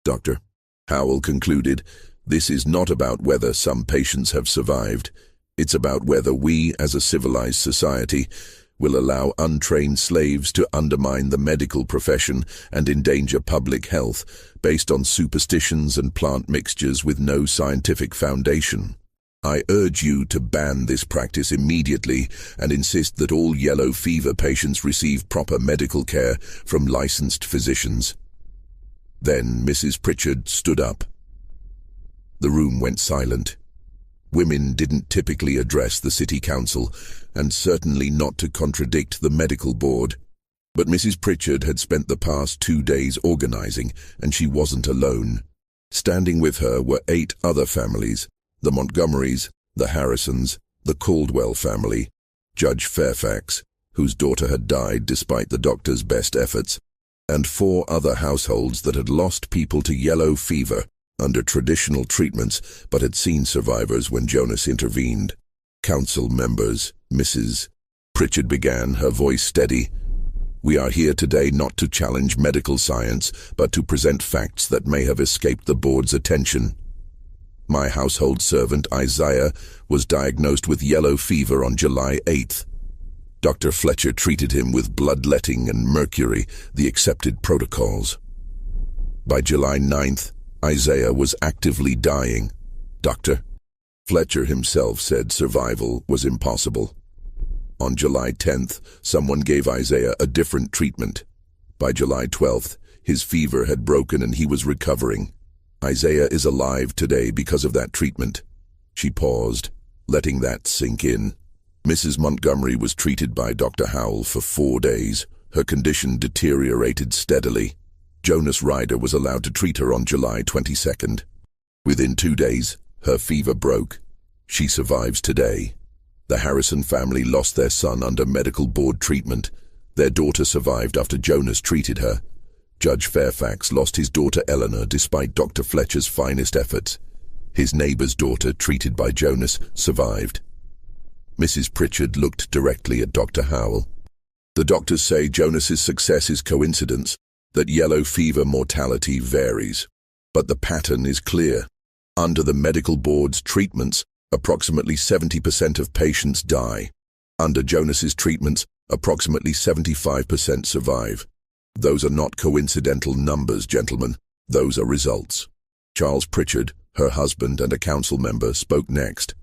Dr. Howell concluded, this is not about whether some patients have survived. It's about whether we, as a civilized society, will allow untrained slaves to undermine the medical profession and endanger public health based on superstitions and plant mixtures with no scientific foundation. I urge you to ban this practice immediately and insist that all yellow fever patients receive proper medical care from licensed physicians. Then Mrs. Pritchard stood up. The room went silent. Women didn't typically address the city council, and certainly not to contradict the medical board. But Mrs. Pritchard had spent the past 2 days organizing, and she wasn't alone. Standing with her were 8 other families: the Montgomerys, the Harrisons, the Caldwell family, Judge Fairfax, whose daughter had died despite the doctor's best efforts, and 4 other households that had lost people to yellow fever under traditional treatments but had seen survivors when Jonas intervened. Council members, Mrs. Pritchard began, her voice steady. We are here today not to challenge medical science, but to present facts that may have escaped the board's attention. My household servant, Isaiah, was diagnosed with yellow fever on July 8th. Dr. Fletcher treated him with bloodletting and mercury, the accepted protocols. By July 9th, Isaiah was actively dying. Dr. Fletcher himself said survival was impossible. On July 10th, someone gave Isaiah a different treatment. By July 12th, his fever had broken and he was recovering. Isaiah is alive today because of that treatment. She paused, letting that sink in. Mrs. Montgomery was treated by Dr. Howell for 4 days. Her condition deteriorated steadily. Jonas Ryder was allowed to treat her on July 22nd. Within 2 days, her fever broke. She survives today. The Harrison family lost their son under medical board treatment. Their daughter survived after Jonas treated her. Judge Fairfax lost his daughter Eleanor despite Dr. Fletcher's finest efforts. His neighbor's daughter, treated by Jonas, survived. Mrs. Pritchard looked directly at Dr. Howell. The doctors say Jonas's success is coincidence, that yellow fever mortality varies. But the pattern is clear. Under the medical board's treatments, approximately 70% of patients die. Under Jonas's treatments, approximately 75% survive. Those are not coincidental numbers, gentlemen. Those are results. Charles Pritchard, her husband and a council member, spoke next.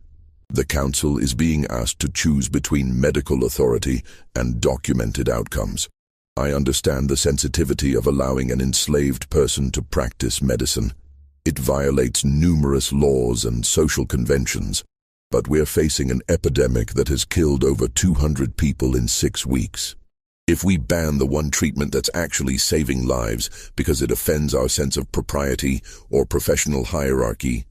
The council is being asked to choose between medical authority and documented outcomes. I understand the sensitivity of allowing an enslaved person to practice medicine. It violates numerous laws and social conventions, but we're facing an epidemic that has killed over 200 people in 6 weeks. If we ban the one treatment that's actually saving lives because it offends our sense of propriety or professional hierarchy,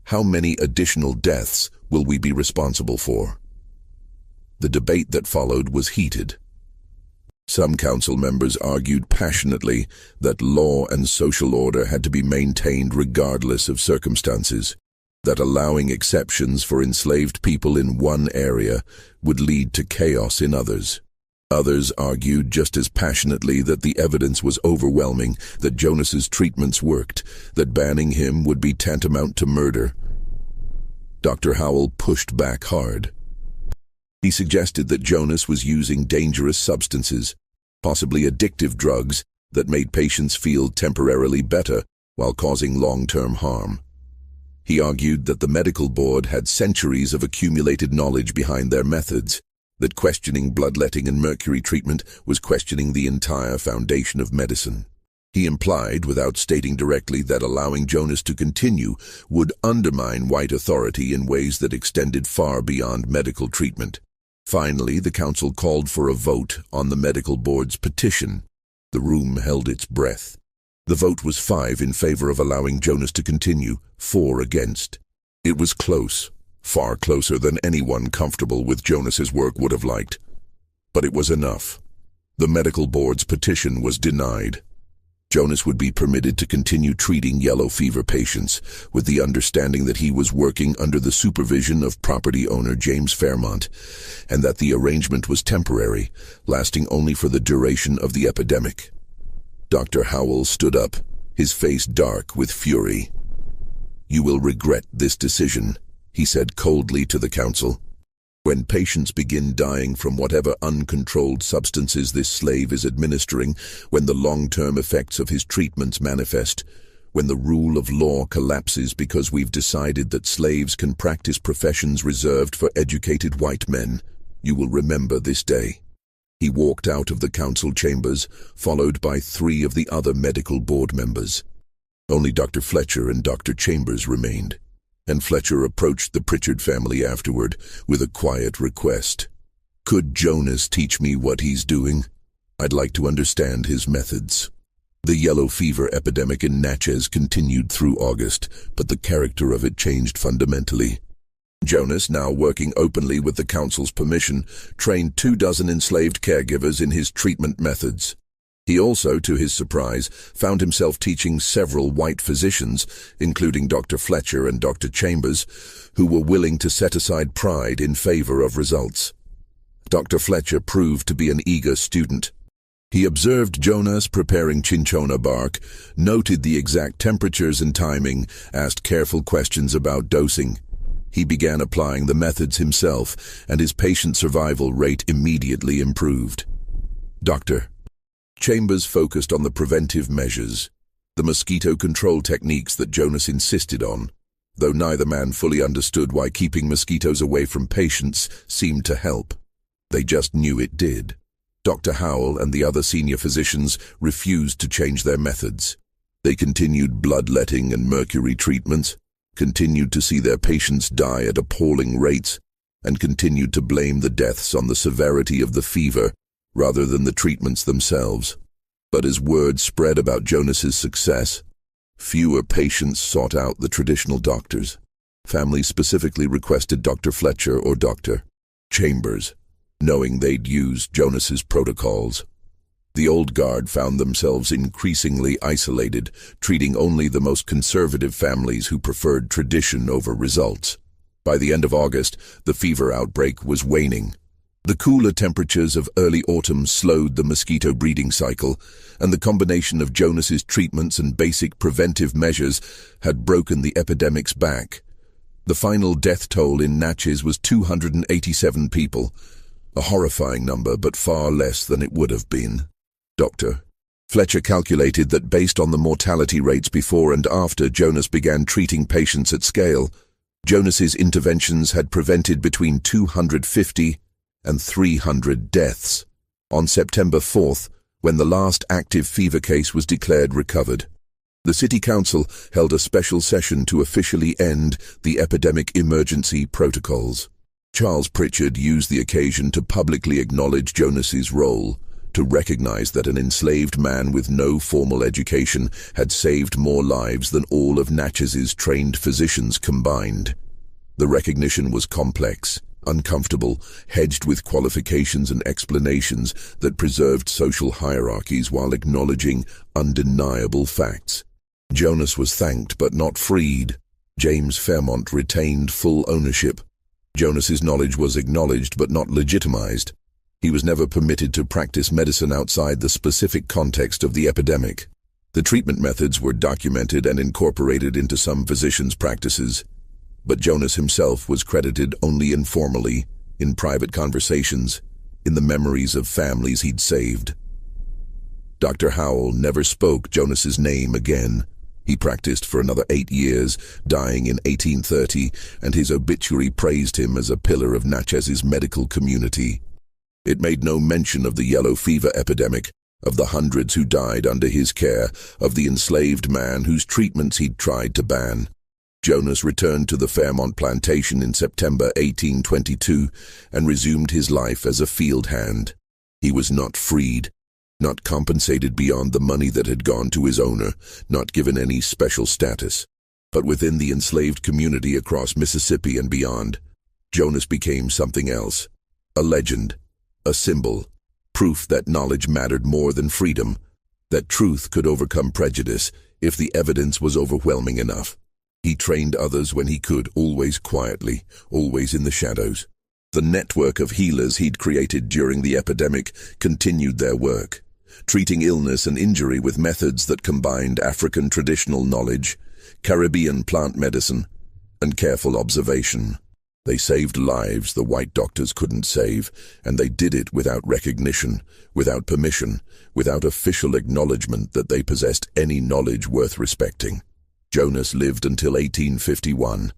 how many additional deaths will we be responsible for? The debate that followed was heated. Some council members argued passionately that law and social order had to be maintained regardless of circumstances, that allowing exceptions for enslaved people in one area would lead to chaos in others. Others argued just as passionately that the evidence was overwhelming, that Jonas's treatments worked, that banning him would be tantamount to murder. Dr. Howell pushed back hard. He suggested that Jonas was using dangerous substances, possibly addictive drugs, that made patients feel temporarily better while causing long-term harm. He argued that the medical board had centuries of accumulated knowledge behind their methods, that questioning bloodletting and mercury treatment was questioning the entire foundation of medicine. He implied, without stating directly, that allowing Jonas to continue would undermine white authority in ways that extended far beyond medical treatment. Finally, the council called for a vote on the medical board's petition. The room held its breath. The vote was 5 in favor of allowing Jonas to continue, 4 against. It was close, far closer than anyone comfortable with Jonas's work would have liked. But it was enough. The medical board's petition was denied. Jonas would be permitted to continue treating yellow fever patients, with the understanding that he was working under the supervision of property owner James Fairmont, and that the arrangement was temporary, lasting only for the duration of the epidemic. Dr. Howell stood up, his face dark with fury. "You will regret this decision," he said coldly to the council. "When patients begin dying from whatever uncontrolled substances this slave is administering, when the long-term effects of his treatments manifest, when the rule of law collapses because we've decided that slaves can practice professions reserved for educated white men, you will remember this day." He walked out of the council chambers, followed by 3 of the other medical board members. Only Dr. Fletcher and Dr. Chambers remained, and Fletcher approached the Pritchard family afterward with a quiet request. "Could Jonas teach me what he's doing? I'd like to understand his methods." The yellow fever epidemic in Natchez continued through August, but the character of it changed fundamentally. Jonas, now working openly with the council's permission, trained 24 enslaved caregivers in his treatment methods. He also, to his surprise, found himself teaching several white physicians, including Dr. Fletcher and Dr. Chambers, who were willing to set aside pride in favor of results. Dr. Fletcher proved to be an eager student. He observed Jonas preparing cinchona bark, noted the exact temperatures and timing, asked careful questions about dosing. He began applying the methods himself, and his patient survival rate immediately improved. Dr. Chambers focused on the preventive measures, the mosquito control techniques that Jonas insisted on, though neither man fully understood why keeping mosquitoes away from patients seemed to help. They just knew it did. Dr. Howell and the other senior physicians refused to change their methods. They continued bloodletting and mercury treatments, continued to see their patients die at appalling rates, and continued to blame the deaths on the severity of the fever rather than the treatments themselves. But as word spread about Jonas's success, fewer patients sought out the traditional doctors. Families specifically requested Dr. Fletcher or Dr. Chambers, knowing they'd used Jonas's protocols. The old guard found themselves increasingly isolated, treating only the most conservative families who preferred tradition over results. By the end of August, the fever outbreak was waning. The cooler temperatures of early autumn slowed the mosquito breeding cycle, and the combination of Jonas's treatments and basic preventive measures had broken the epidemic's back. The final death toll in Natchez was 287 people, a horrifying number but far less than it would have been. Dr. Fletcher calculated that based on the mortality rates before and after Jonas began treating patients at scale, Jonas's interventions had prevented between 250 and 300 deaths. On September 4th, when the last active fever case was declared recovered, the City Council held a special session to officially end the epidemic emergency protocols. Charles Pritchard used the occasion to publicly acknowledge Jonas's role, to recognize that an enslaved man with no formal education had saved more lives than all of Natchez's trained physicians combined. The recognition was complex, uncomfortable, hedged with qualifications and explanations that preserved social hierarchies while acknowledging undeniable facts. Jonas was thanked but not freed. James Fairmont retained full ownership. Jonas's knowledge was acknowledged but not legitimized. He was never permitted to practice medicine outside the specific context of the epidemic. The treatment methods were documented and incorporated into some physicians' practices, but Jonas himself was credited only informally, in private conversations, in the memories of families he'd saved. Dr. Howell never spoke Jonas's name again, He practiced for another 8 years, dying in 1830, and his obituary praised him as a pillar of Natchez' medical community. It made no mention of the yellow fever epidemic, of the hundreds who died under his care, of the enslaved man whose treatments he'd tried to ban. Jonas returned to the Fairmont plantation in September 1822 and resumed his life as a field hand. He was not freed, not compensated beyond the money that had gone to his owner, not given any special status. But within the enslaved community across Mississippi and beyond, Jonas became something else. A legend, a symbol, proof that knowledge mattered more than freedom, that truth could overcome prejudice if the evidence was overwhelming enough. He trained others when he could, always quietly, always in the shadows. The network of healers he'd created during the epidemic continued their work, treating illness and injury with methods that combined African traditional knowledge, Caribbean plant medicine, and careful observation. They saved lives the white doctors couldn't save, and they did it without recognition, without permission, without official acknowledgement that they possessed any knowledge worth respecting. Jonas lived until 1851,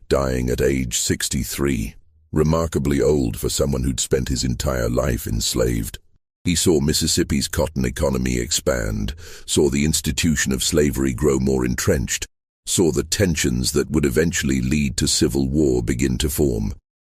dying at age 63, remarkably old for someone who'd spent his entire life enslaved. He saw Mississippi's cotton economy expand, saw the institution of slavery grow more entrenched, saw the tensions that would eventually lead to civil war begin to form.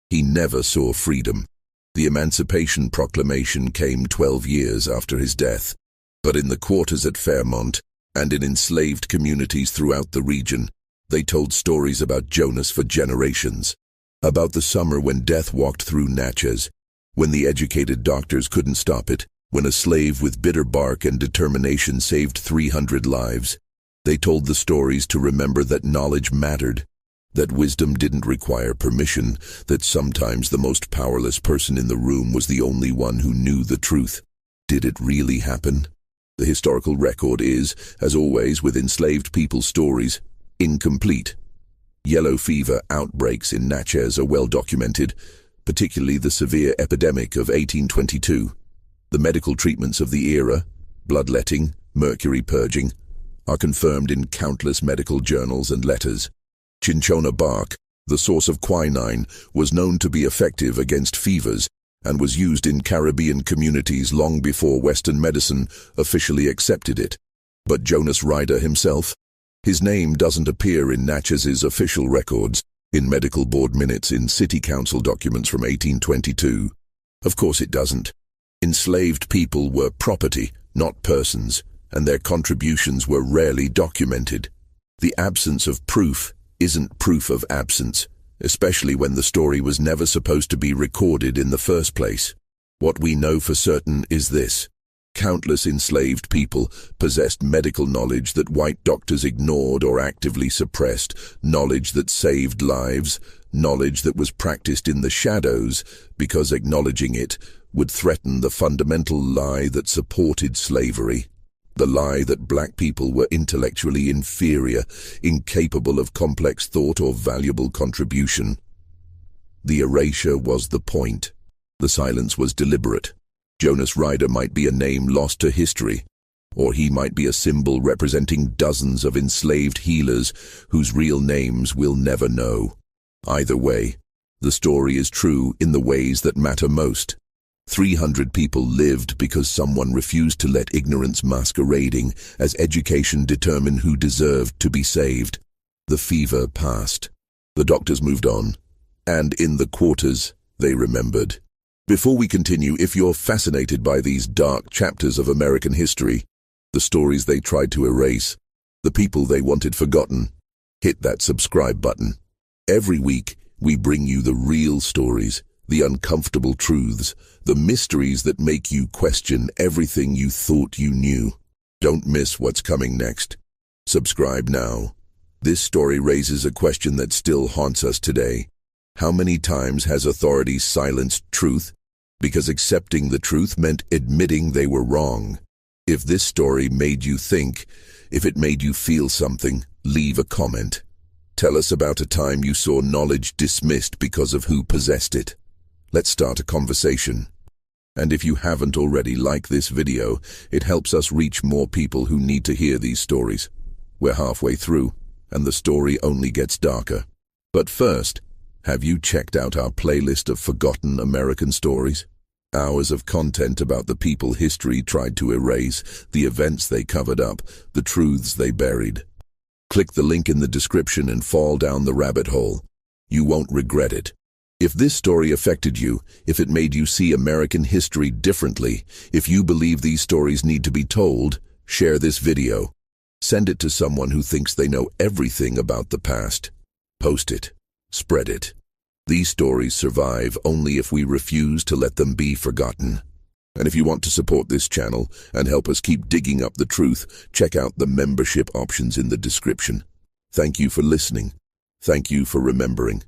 He never saw freedom. The Emancipation Proclamation came 12 years after his death, but in the quarters at Fairmont, and in enslaved communities throughout the region, they told stories about Jonas for generations. About the summer when death walked through Natchez, when the educated doctors couldn't stop it, when a slave with bitter bark and determination saved 300 lives. They told the stories to remember that knowledge mattered, that wisdom didn't require permission, that sometimes the most powerless person in the room was the only one who knew the truth. Did it really happen? The historical record is, as always with enslaved people's stories, incomplete. Yellow fever outbreaks in Natchez are well documented, particularly the severe epidemic of 1822. The medical treatments of the era, bloodletting, mercury purging, are confirmed in countless medical journals and letters. Cinchona bark, the source of quinine, was known to be effective against fevers, and was used in Caribbean communities long before Western medicine officially accepted it. But Jonas Ryder himself? His name doesn't appear in Natchez's official records, in medical board minutes, in city council documents from 1822. Of course it doesn't. Enslaved people were property, not persons, and their contributions were rarely documented. The absence of proof isn't proof of absence, especially when the story was never supposed to be recorded in the first place. What we know for certain is this: countless enslaved people possessed medical knowledge that white doctors ignored or actively suppressed, knowledge that saved lives, knowledge that was practiced in the shadows because acknowledging it would threaten the fundamental lie that supported slavery. The lie that black people were intellectually inferior, incapable of complex thought or valuable contribution. The erasure was the point. The silence was deliberate. Jonas Ryder might be a name lost to history, or he might be a symbol representing dozens of enslaved healers whose real names we'll never know. Either way, the story is true in the ways that matter most. 300 people lived because someone refused to let ignorance masquerading as education determine who deserved to be saved. The fever passed. The doctors moved on. And in the quarters, they remembered. Before we continue, if you're fascinated by these dark chapters of American history, the stories they tried to erase, the people they wanted forgotten, hit that subscribe button. Every week, we bring you the real stories, the uncomfortable truths, the mysteries that make you question everything you thought you knew. Don't miss what's coming next. Subscribe now. This story raises a question that still haunts us today. How many times has authorities silenced truth because accepting the truth meant admitting they were wrong? If this story made you think, if it made you feel something, leave a comment. Tell us about a time you saw knowledge dismissed because of who possessed it. Let's start a conversation. And if you haven't already, like this video. It helps us reach more people who need to hear these stories. We're halfway through, and the story only gets darker. But first, have you checked out our playlist of forgotten American stories? Hours of content about the people history tried to erase, the events they covered up, the truths they buried. Click the link in the description and fall down the rabbit hole. You won't regret it. If this story affected you, if it made you see American history differently, if you believe these stories need to be told, share this video. Send it to someone who thinks they know everything about the past. Post it. Spread it. These stories survive only if we refuse to let them be forgotten. And if you want to support this channel and help us keep digging up the truth, check out the membership options in the description. Thank you for listening. Thank you for remembering.